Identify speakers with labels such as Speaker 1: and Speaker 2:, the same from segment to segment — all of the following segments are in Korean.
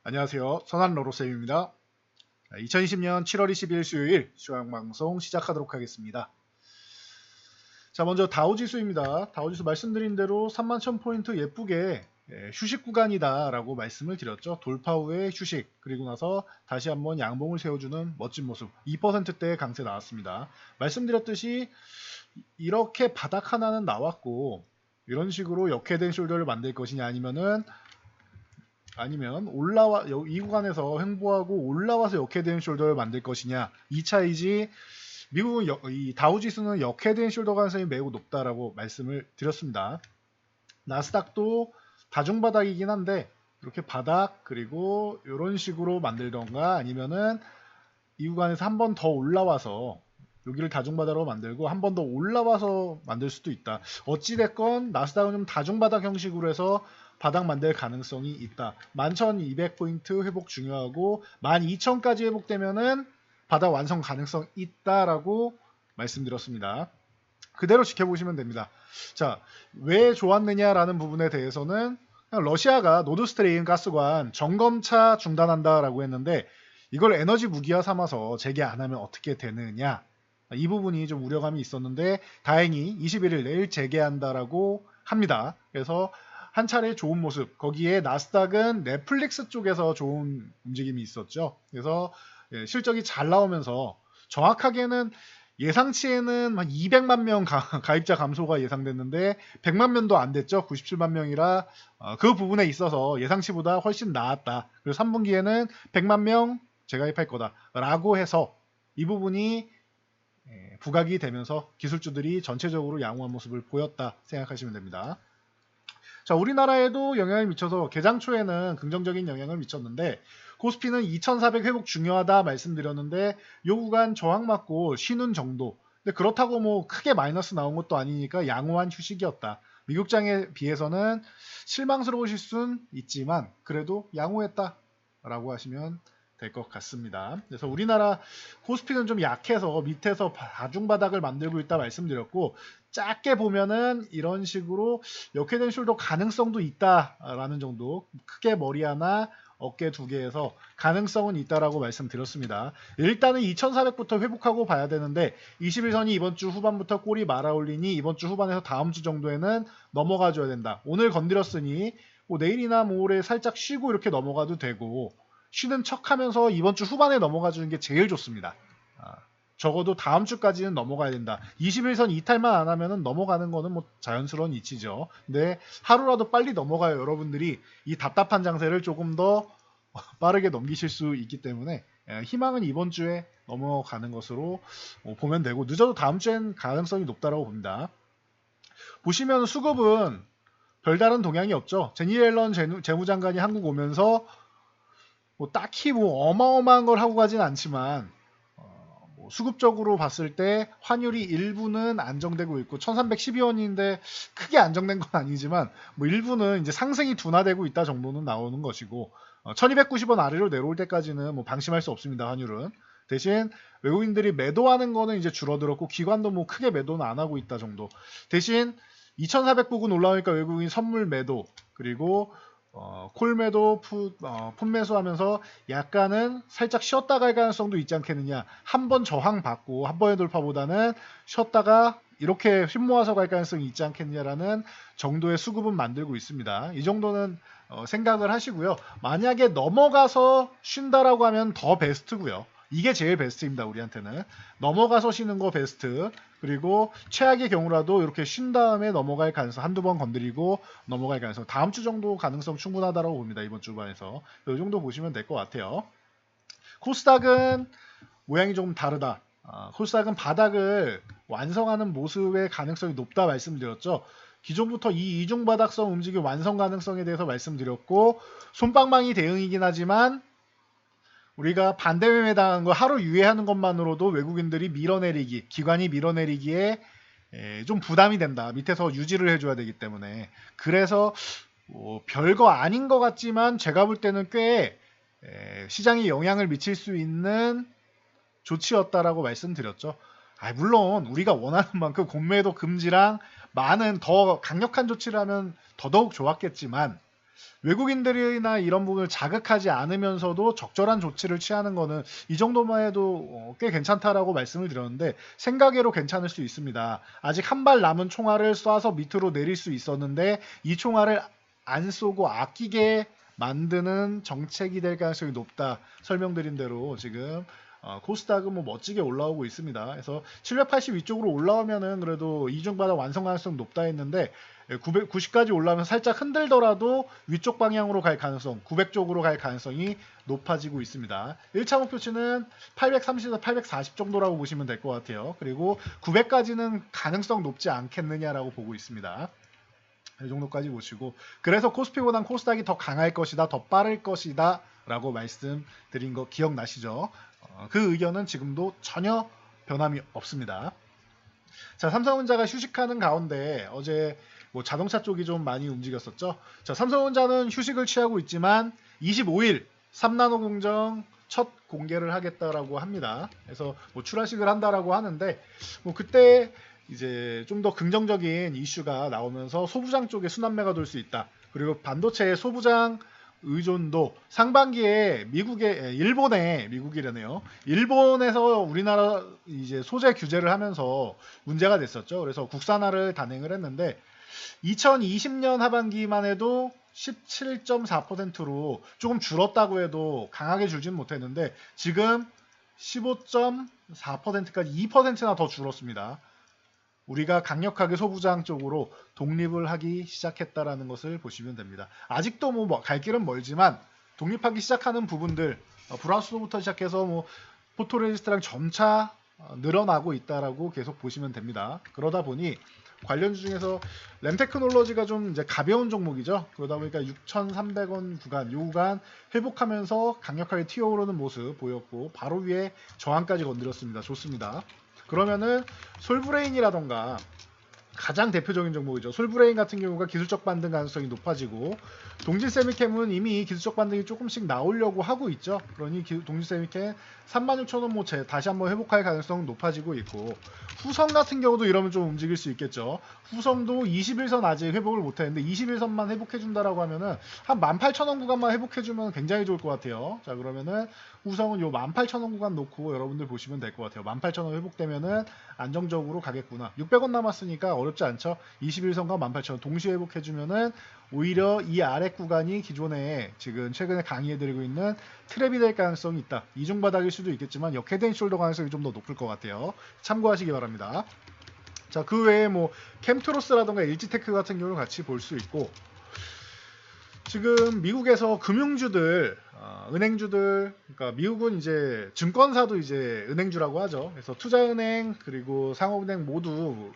Speaker 1: 안녕하세요. 선한 로로쌤입니다. 2020년 7월 20일 수요일 시황방송 시작하도록 하겠습니다. 자, 먼저 다우지수입니다. 다우지수 말씀드린 대로 31,000포인트 예쁘게 휴식 구간이다라고 말씀을 드렸죠. 돌파 후에 휴식, 그리고 나서 다시 한번 양봉을 세워주는 멋진 모습, 2%대의 강세 나왔습니다. 말씀드렸듯이 이렇게 바닥 하나는 나왔고 이런 식으로 역회된 숄더를 만들 것이냐 아니면 올라와 이 구간에서 횡보하고 올라와서 역회된 숄더를 만들 것이냐, 이 차이지. 미국은 이 다우지수는 역회된 숄더 가능성이 매우 높다라고 말씀을 드렸습니다. 나스닥도 다중바닥이긴 한데 이렇게 바닥 그리고 이런 식으로 만들던가 아니면은 이 구간에서 한 번 더 올라와서 여기를 다중바닥으로 만들고 한 번 더 올라와서 만들 수도 있다. 어찌됐건 나스닥은 좀 다중바닥 형식으로 해서 바닥 만들 가능성이 있다. 11,200포인트 회복 중요하고 12,000까지 회복되면은 바닥 완성 가능성 있다라고 말씀드렸습니다. 그대로 지켜보시면 됩니다. 자, 왜 좋았느냐라는 부분에 대해서는 러시아가 노드스트리임 가스관 점검차 중단한다라고 했는데 이걸 에너지 무기화 삼아서 재개 안 하면 어떻게 되느냐, 이 부분이 좀 우려감이 있었는데 다행히 21일 내일 재개한다라고 합니다. 그래서 한 차례 좋은 모습, 거기에 나스닥은 넷플릭스 쪽에서 좋은 움직임이 있었죠. 그래서 실적이 잘 나오면서 정확하게는 예상치에는 한 200만 명 가입자 감소가 예상됐는데 100만 명도 안 됐죠. 97만 명이라 그 부분에 있어서 예상치보다 훨씬 나았다. 그리고 3분기에는 100만 명 재가입할 거다라고 해서 이 부분이 부각이 되면서 기술주들이 전체적으로 양호한 모습을 보였다 생각하시면 됩니다. 자, 우리나라에도 영향을 미쳐서 개장 초에는 긍정적인 영향을 미쳤는데 코스피는 2,400 회복 중요하다 말씀드렸는데 요 구간 저항 맞고 쉬는 정도. 근데 그렇다고 뭐 크게 마이너스 나온 것도 아니니까 양호한 휴식이었다. 미국장에 비해서는 실망스러우실 순 있지만 그래도 양호했다라고 하시면 될 것 같습니다. 그래서 우리나라 코스피는 좀 약해서 밑에서 다중바닥을 만들고 있다 말씀드렸고, 작게 보면은 이런 식으로 역회된 숄더 가능성도 있다라는 정도, 크게 머리 하나 어깨 두 개에서 가능성은 있다라고 말씀드렸습니다. 일단은 2400부터 회복하고 봐야 되는데 21선이 이번 주 후반부터 꼬리 말아올리니 이번 주 후반에서 다음 주 정도에는 넘어가 줘야 된다. 오늘 건드렸으니 뭐 내일이나 모레 살짝 쉬고 이렇게 넘어가도 되고, 쉬는 척하면서 이번 주 후반에 넘어가 주는 게 제일 좋습니다. 적어도 다음 주까지는 넘어가야 된다. 21선 이탈만 안 하면은 넘어가는 거는 뭐 자연스러운 이치죠. 근데 하루라도 빨리 넘어가요. 여러분들이 이 답답한 장세를 조금 더 빠르게 넘기실 수 있기 때문에 희망은 이번 주에 넘어가는 것으로 보면 되고, 늦어도 다음 주엔 가능성이 높다고 봅니다. 보시면 수급은 별다른 동향이 없죠. 제니 옐런 재무장관이 한국 오면서 뭐 딱히 뭐 어마어마한 걸 하고 가진 않지만 뭐 수급적으로 봤을 때 환율이 일부는 안정되고 있고 1312원인데 크게 안정된 건 아니지만 뭐 일부는 이제 상승이 둔화되고 있다 정도는 나오는 것이고, 1290원 아래로 내려올 때까지는 뭐 방심할 수 없습니다. 환율은. 대신 외국인들이 매도하는 거는 이제 줄어들었고 기관도 뭐 크게 매도는 안 하고 있다 정도. 대신 2400부근 올라오니까 외국인 선물 매도 그리고 콜 매도, 풋 매수하면서 약간은 살짝 쉬었다 갈 가능성도 있지 않겠느냐. 한 번 저항 받고 한 번의 돌파보다는 쉬었다가 이렇게 휘 모아서 갈 가능성이 있지 않겠느냐라는 정도의 수급은 만들고 있습니다. 이 정도는 생각을 하시고요. 만약에 넘어가서 쉰다라고 하면 더 베스트고요. 이게 제일 베스트입니다. 우리한테는 넘어가서 쉬는 거 베스트. 그리고 최악의 경우라도 이렇게 쉰 다음에 넘어갈 가능성, 한두 번 건드리고 넘어갈 가능성, 다음 주 정도 가능성 충분하다고 봅니다. 이번 주반에서 이 정도 보시면 될 것 같아요. 코스닥은 모양이 좀 다르다. 코스닥은 바닥을 완성하는 모습의 가능성이 높다 말씀드렸죠. 기존부터 이 이중 바닥성 움직임 완성 가능성에 대해서 말씀드렸고, 솜방망이 대응이긴 하지만 우리가 반대매매 당한 거 하루 유예하는 것만으로도 외국인들이 밀어내리기, 기관이 밀어내리기에 좀 부담이 된다. 밑에서 유지를 해줘야 되기 때문에. 그래서 별거 아닌 것 같지만 제가 볼 때는 꽤 시장에 영향을 미칠 수 있는 조치였다라고 말씀드렸죠. 물론 우리가 원하는 만큼 공매도 금지랑 많은 더 강력한 조치를 하면 더더욱 좋았겠지만 외국인들이나 이런 부분을 자극하지 않으면서도 적절한 조치를 취하는 거는 이 정도만 해도 꽤 괜찮다라고 말씀을 드렸는데 생각외로 괜찮을 수 있습니다. 아직 한 발 남은 총알을 쏴서 밑으로 내릴 수 있었는데 이 총알을 안 쏘고 아끼게 만드는 정책이 될 가능성이 높다. 설명드린 대로 지금 코스닥은 뭐 멋지게 올라오고 있습니다. 그래서 780 위쪽으로 올라오면은 그래도 이중바닥 완성 가능성 높다 했는데 990까지 올라오면 살짝 흔들더라도 위쪽 방향으로 갈 가능성, 900 쪽으로 갈 가능성이 높아지고 있습니다. 1차 목표치는 830에서 840 정도라고 보시면 될 것 같아요. 그리고 900까지는 가능성 높지 않겠느냐라고 보고 있습니다. 이 정도까지 보시고 그래서 코스피보단 코스닥이 더 강할 것이다, 더 빠를 것이다 라고 말씀드린 거 기억나시죠? 그 의견은 지금도 전혀 변함이 없습니다. 자, 삼성전자가 휴식하는 가운데 어제 뭐 자동차 쪽이 좀 많이 움직였었죠. 자, 삼성전자는 휴식을 취하고 있지만 25일 3나노 공정 첫 공개를 하겠다라고 합니다. 그래서 뭐 출하식을 한다라고 하는데 뭐 그때 이제 좀 더 긍정적인 이슈가 나오면서 소부장 쪽에 순환매가 돌 수 있다. 그리고 반도체의 소부장 의존도 상반기에 미국이라네요. 일본에서 우리나라 이제 소재 규제를 하면서 문제가 됐었죠. 그래서 국산화를 단행을 했는데 2020년 하반기만 해도 17.4%로 조금 줄었다고 해도 강하게 줄지는 못했는데 지금 15.4%까지 2%나 더 줄었습니다. 우리가 강력하게 소부장 쪽으로 독립을 하기 시작했다라는 것을 보시면 됩니다. 아직도 뭐 갈 길은 멀지만 독립하기 시작하는 부분들 브라우스부터 시작해서 뭐 포토레지스트랑 점차 늘어나고 있다라고 계속 보시면 됩니다. 그러다 보니 관련주 중에서 램테크놀로지가 좀 이제 가벼운 종목이죠. 그러다 보니까 6,300원 구간, 이 구간 회복하면서 강력하게 튀어오르는 모습 보였고 바로 위에 저항까지 건드렸습니다. 좋습니다. 그러면은 솔브레인이라던가 가장 대표적인 종목이죠. 솔브레인 같은 경우가 기술적 반등 가능성이 높아지고 동질세미캠은 이미 기술적 반등이 조금씩 나오려고 하고 있죠. 그러니 동질세미캠 36,000원 뭐 다시 한번 회복할 가능성은 높아지고 있고 후성 같은 경우도 이러면 좀 움직일 수 있겠죠. 후성도 21선 아직 회복을 못했는데 21선만 회복해준다라고 하면은 한 18,000원 구간만 회복해주면 굉장히 좋을 것 같아요. 자, 그러면은 후성은 요 18,000원 구간 놓고 여러분들 보시면 될 것 같아요. 18,000원 회복되면은 안정적으로 가겠구나. 600원 남았으니까 어렵지 않죠. 21선과 18,000원 동시에 회복해주면은 오히려 이 아래 구간이 기존에 지금 최근에 강의해드리고 있는 트랩이 될 가능성이 있다. 이중바닥일 수도 있겠지만 역헤드앤숄더 가능성이 좀 더 높을 것 같아요. 참고하시기 바랍니다. 자, 그 외에 뭐 캠트로스라던가 LG테크 같은 경우를 같이 볼 수 있고 지금 미국에서 금융주들, 은행주들, 그러니까 미국은 이제 증권사도 이제 은행주라고 하죠. 그래서 투자은행 그리고 상업은행 모두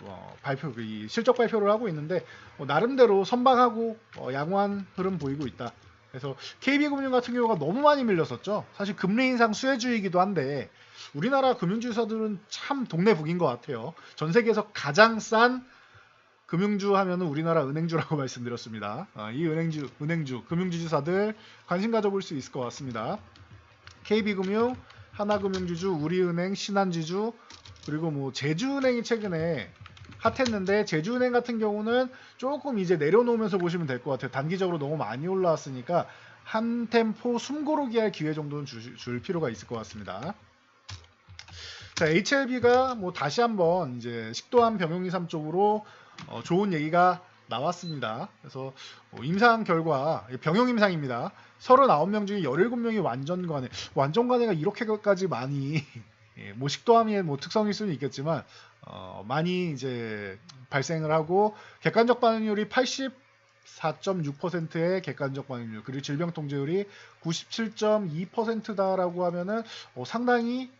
Speaker 1: 이 실적 발표를 하고 있는데 나름대로 선방하고 양호한 흐름 보이고 있다. 그래서 KB금융 같은 경우가 너무 많이 밀렸었죠. 사실 금리 인상 수혜주이기도 한데 우리나라 금융주사들은 참 동네북인 것 같아요. 전 세계에서 가장 싼 금융주 하면은 우리나라 은행주라고 말씀드렸습니다. 이 은행주, 금융주주사들 관심 가져볼 수 있을 것 같습니다. KB금융, 하나금융주주, 우리은행, 신한지주, 그리고 뭐 제주은행이 최근에 핫했는데 제주은행 같은 경우는 조금 이제 내려놓으면서 보시면 될 것 같아요. 단기적으로 너무 많이 올라왔으니까 한 템포 숨고르기 할 기회 정도는 줄 필요가 있을 것 같습니다. 자, HLB가 뭐 다시 한번 이제 식도암 병용이삼 쪽으로 좋은 얘기가 나왔습니다. 그래서 임상 결과 병용 임상입니다. 39명 중에 17명이 완전관해가 이렇게까지 많이 뭐 식도암의 뭐 특성일 수는 있겠지만 많이 이제 발생을 하고 객관적 반응률이 84.6%의 객관적 반응률 그리고 질병 통제율이 97.2%다라고 하면은 상당히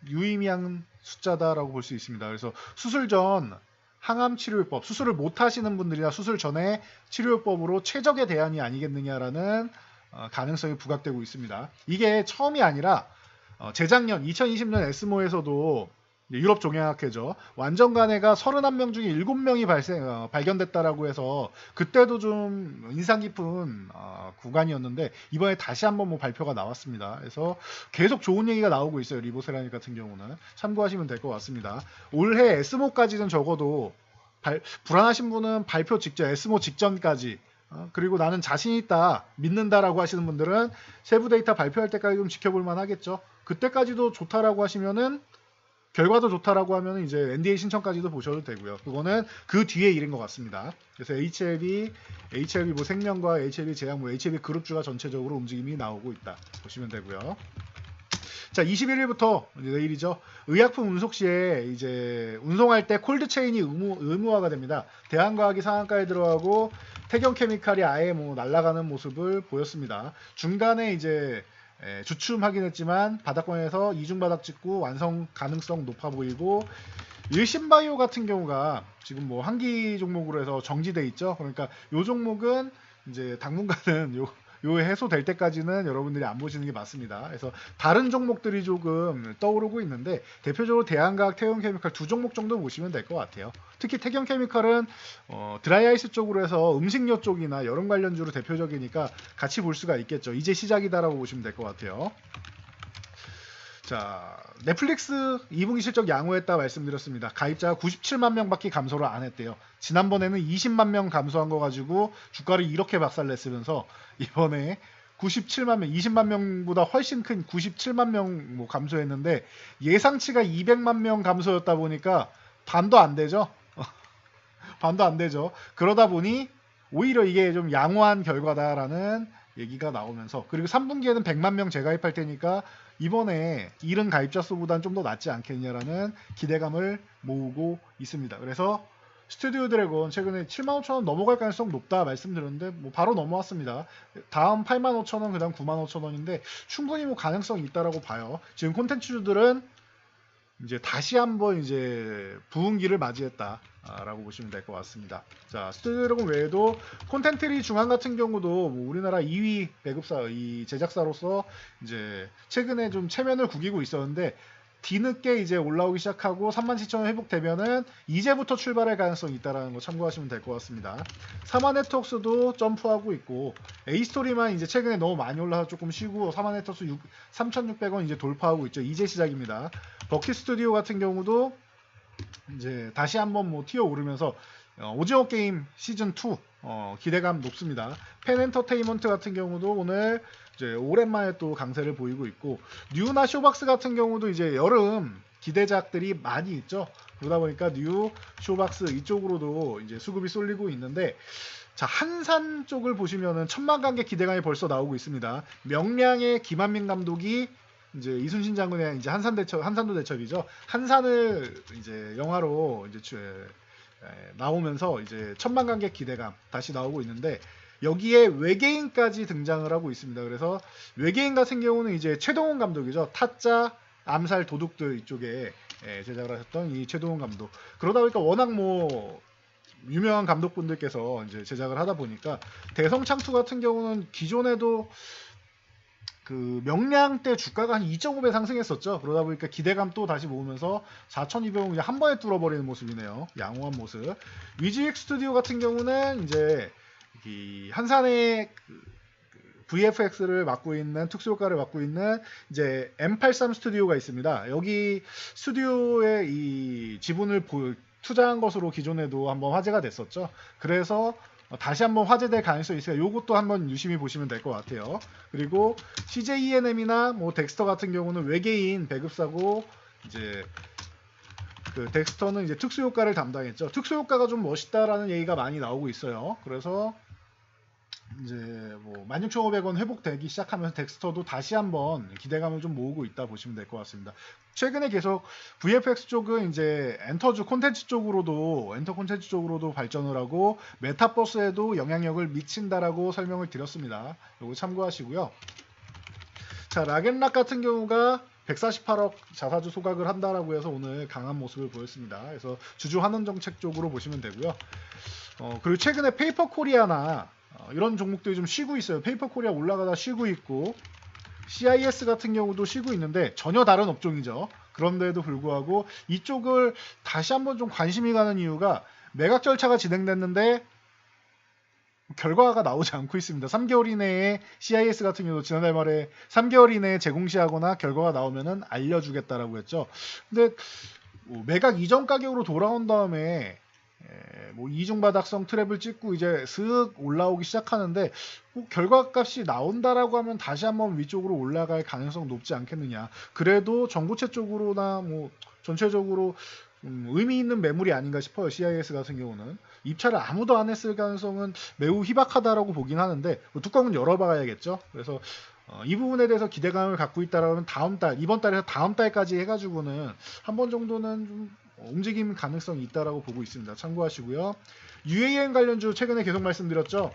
Speaker 1: 유의미한 숫자다라고 볼 수 있습니다. 그래서 수술 전 항암 치료요법, 수술을 못 하시는 분들이나 수술 전에 치료요법으로 최적의 대안이 아니겠느냐라는 가능성이 부각되고 있습니다. 이게 처음이 아니라 재작년 2020년 에스모에서도 유럽 종양학회죠. 완전간해가 31명 중에 7명이 발견됐다라고 해서 그때도 좀 인상 깊은 구간이었는데 이번에 다시 한번 뭐 발표가 나왔습니다. 그래서 계속 좋은 얘기가 나오고 있어요. 리보세라닉 같은 경우는 참고하시면 될 것 같습니다. 올해 에스모까지는 적어도 불안하신 분은 발표 직전, 에스모 직전까지 그리고 나는 자신 있다, 믿는다라고 하시는 분들은 세부 데이터 발표할 때까지 좀 지켜볼 만하겠죠. 그때까지도 좋다라고 하시면은 결과도 좋다라고 하면 이제 NDA 신청까지도 보셔도 되고요. 그거는 그 뒤에 일인 것 같습니다. 그래서 HLB 뭐 생명과 HLB 제약, 뭐 HLB 그룹주가 전체적으로 움직임이 나오고 있다 보시면 되고요. 자, 21일부터 내일이죠. 의약품 운송 시에 이제 운송할 때 콜드 체인이 의무화가 됩니다. 대한과학이 상한가에 들어가고 태경케미칼이 아예 뭐 날아가는 모습을 보였습니다. 중간에 이제 주춤 하긴 했지만 바닥권에서 이중 바닥 찍고 완성 가능성 높아 보이고, 일신바이오 같은 경우가 지금 뭐 한기 종목으로 해서 정지돼 있죠. 그러니까 요 종목은 이제 당분간은 요 해소될 때까지는 여러분들이 안 보시는 게 맞습니다. 그래서 다른 종목들이 조금 떠오르고 있는데 대표적으로 대한과학, 태경케미칼 두 종목 정도 보시면 될 것 같아요. 특히 태경케미칼은 드라이아이스 쪽으로 해서 음식료 쪽이나 여름 관련주로 대표적이니까 같이 볼 수가 있겠죠. 이제 시작이다라고 보시면 될 것 같아요. 자, 넷플릭스 2분기 실적 양호했다 말씀드렸습니다. 가입자가 97만 명밖에 감소를 안 했대요. 지난번에는 20만 명 감소한 거 가지고 주가를 이렇게 박살냈으면서 이번에 97만 명, 20만 명보다 훨씬 큰 97만 명 뭐 감소했는데 예상치가 200만 명 감소였다 보니까 반도 안 되죠. 반도 안 되죠. 그러다 보니 오히려 이게 좀 양호한 결과다라는 얘기가 나오면서, 그리고 3분기에는 100만 명 재가입할 테니까 이번에 이른 가입자 수보다는 좀 더 낫지 않겠냐라는 기대감을 모으고 있습니다. 그래서 스튜디오 드래곤 최근에 75,000원 넘어갈 가능성 높다 말씀드렸는데 뭐 바로 넘어왔습니다. 다음 85,000원, 그 다음 95,000원인데 충분히 뭐 가능성이 있다라고 봐요. 지금 콘텐츠주들은 이제 다시 한번 이제 부흥기를 맞이했다라고 보시면 될 것 같습니다. 자, 스튜디오 드래곤 외에도 콘텐트리 중앙 같은 경우도 뭐 우리나라 2위 배급사, 이 제작사로서 이제 최근에 좀 체면을 구기고 있었는데 뒤늦게 이제 올라오기 시작하고 37,000원 회복되면은 이제부터 출발할 가능성이 있다라는 거 참고하시면 될 것 같습니다. 사마 네트워크스도 점프하고 있고, A스토리만 이제 최근에 너무 많이 올라서 조금 쉬고 사마 네트워크스 3,600원 이제 돌파하고 있죠. 이제 시작입니다. 버킷 스튜디오 같은 경우도 이제 다시 한번 뭐 튀어 오르면서 오징어 게임 시즌 2 기대감 높습니다. 펜 엔터테인먼트 같은 경우도 오늘 이제 오랜만에 또 강세를 보이고 있고, 뉴나 쇼박스 같은 경우도 이제 여름 기대작들이 많이 있죠. 그러다 보니까 뉴 쇼박스 이쪽으로도 이제 수급이 쏠리고 있는데, 자, 한산 쪽을 보시면은 천만 관객 기대감이 벌써 나오고 있습니다. 명량의 김한민 감독이 이제 이순신 장군의 이제 한산도 대첩이죠. 한산을 이제 영화로 이제 나오면서 이제 천만 관객 기대감 다시 나오고 있는데, 여기에 외계인까지 등장을 하고 있습니다. 그래서 외계인 같은 경우는 이제 최동원 감독이죠. 타짜, 암살, 도둑들 이쪽에 제작을 하셨던 이 최동원 감독. 그러다 보니까 워낙 뭐 유명한 감독분들께서 이제 제작을 하다 보니까, 대성창투 같은 경우는 기존에도 그 명량 때 주가가 한 2.5배 상승했었죠. 그러다 보니까 기대감 또 다시 모으면서 4,200원 그냥 한 번에 뚫어버리는 모습이네요. 양호한 모습. 위즈익 스튜디오 같은 경우는 이제 이 한산의 VFX를 맡고 있는, 특수효과를 맡고 있는 이제 M83 스튜디오가 있습니다. 여기 스튜디오에 이 지분을 투자한 것으로 기존에도 한번 화제가 됐었죠. 그래서 다시 한번 화제될 가능성이 있어요. 요것도 한번 유심히 보시면 될 것 같아요. 그리고 CJ ENM이나 뭐 덱스터 같은 경우는 외계인 배급사고, 이제 그 덱스터는 이제 특수효과를 담당했죠. 특수효과가 좀 멋있다라는 얘기가 많이 나오고 있어요. 그래서 이제 뭐 16,500원 회복되기 시작하면서 덱스터도 다시 한번 기대감을 좀 모으고 있다 보시면 될 것 같습니다. 최근에 계속 VFX 쪽은 이제 엔터 콘텐츠 쪽으로도 발전을 하고 메타버스에도 영향력을 미친다라고 설명을 드렸습니다. 이거 참고하시고요. 자, 락앤락 같은 경우가 148억 자사주 소각을 한다라고 해서 오늘 강한 모습을 보였습니다. 그래서 주주 환원 정책 쪽으로 보시면 되고요. 그리고 최근에 페이퍼 코리아나 이런 종목들이 좀 쉬고 있어요. 페이퍼 코리아 올라가다 쉬고 있고, CIS 같은 경우도 쉬고 있는데 전혀 다른 업종이죠. 그런데도 불구하고 이쪽을 다시 한번 좀 관심이 가는 이유가, 매각 절차가 진행됐는데 결과가 나오지 않고 있습니다. 3개월 이내에 CIS 같은 경우도 지난달 말에 3개월 이내에 재공시하거나 결과가 나오면은 알려주겠다라고 했죠. 근데 매각 이전 가격으로 돌아온 다음에 뭐 이중바닥성 트랩을 찍고 이제 슥 올라오기 시작하는데 뭐 결과값이 나온다라고 하면 다시 한번 위쪽으로 올라갈 가능성 높지 않겠느냐. 그래도 전고체 쪽으로나 뭐 전체적으로 의미 있는 매물이 아닌가 싶어요. CIS 같은 경우는 입찰을 아무도 안 했을 가능성은 매우 희박하다라고 보긴 하는데 뭐 뚜껑은 열어봐야겠죠. 그래서 이 부분에 대해서 기대감을 갖고 있다라면 다음 달, 이번 달에서 다음 달까지 해가지고는 한 번 정도는 좀 움직임 가능성이 있다라고 보고 있습니다. 참고하시고요. UAM 관련주 최근에 계속 말씀드렸죠.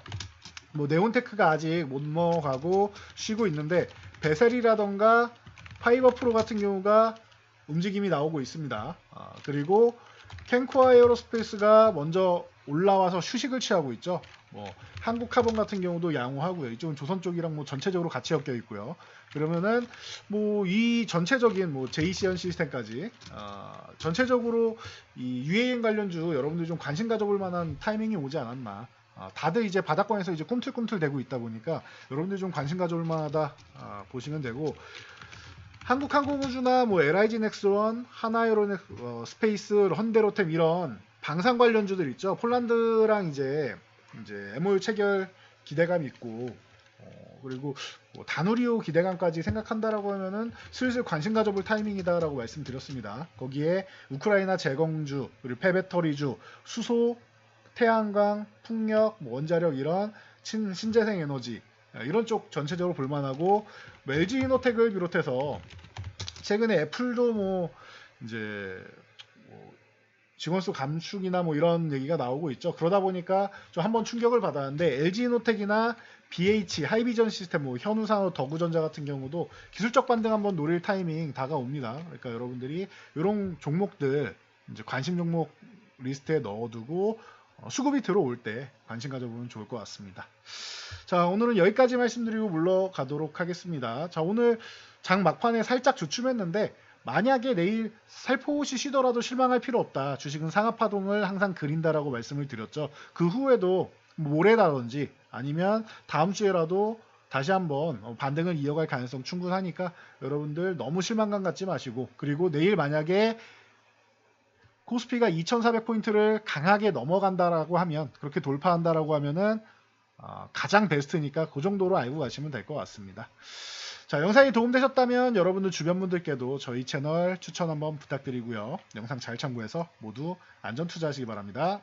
Speaker 1: 뭐 네온테크가 아직 못 넘어가고 쉬고 있는데 베셀이라던가 파이버 프로 같은 경우가 움직임이 나오고 있습니다. 그리고 캔코아 에어로스페이스가 먼저 올라와서 휴식을 취하고 있죠. 뭐 한국카본 같은 경우도 양호하고요. 이쪽은 조선 쪽이랑 뭐 전체적으로 같이 엮여 있고요. 그러면은 뭐 이 전체적인 뭐 JCN 시스템까지 전체적으로 이 UAM 관련주 여러분들이 좀 관심 가져볼 만한 타이밍이 오지 않았나. 다들 이제 바닥권에서 이제 꿈틀꿈틀 대고 있다 보니까 여러분들이 좀 관심 가져볼 만하다 보시면 되고, 한국항공우주나 뭐 LIG 넥스원, 하나에로 스페이스, 현대로템 이런 방산 관련주들 있죠. 폴란드랑 이제 MOU 체결 기대감이 있고, 그리고 뭐 다누리오 기대감까지 생각한다라고 하면은 슬슬 관심 가져볼 타이밍이다라고 말씀드렸습니다. 거기에 우크라이나 재건주, 그리고 폐배터리주, 수소, 태양광, 풍력, 뭐 원자력 이런 신재생 에너지 이런 쪽 전체적으로 볼만하고, LG 이노텍을 비롯해서 최근에 애플도 뭐 이제 뭐 직원수 감축이나 뭐 이런 얘기가 나오고 있죠. 그러다 보니까 좀 한번 충격을 받았는데 LG 이노텍이나 BH 하이비전 시스템, 뭐 현우산업, 더구전자 같은 경우도 기술적 반등 한번 노릴 타이밍 다가옵니다. 그러니까 여러분들이 이런 종목들 이제 관심 종목 리스트에 넣어두고 수급이 들어올 때 관심 가져보면 좋을 것 같습니다. 자, 오늘은 여기까지 말씀드리고 물러가도록 하겠습니다. 자, 오늘 장 막판에 살짝 주춤했는데 만약에 내일 살포시 쉬더라도 실망할 필요 없다. 주식은 상하파동을 항상 그린다라고 말씀을 드렸죠. 그 후에도 모레라든지 아니면 다음 주에라도 다시 한번 반등을 이어갈 가능성 충분하니까 여러분들 너무 실망감 갖지 마시고, 그리고 내일 만약에 코스피가 2400포인트를 강하게 넘어간다라고 하면, 그렇게 돌파한다라고 하면은 가장 베스트니까 그 정도로 알고 가시면 될 것 같습니다. 자, 영상이 도움되셨다면 여러분들 주변 분들께도 저희 채널 추천 한번 부탁드리고요. 영상 잘 참고해서 모두 안전 투자하시기 바랍니다.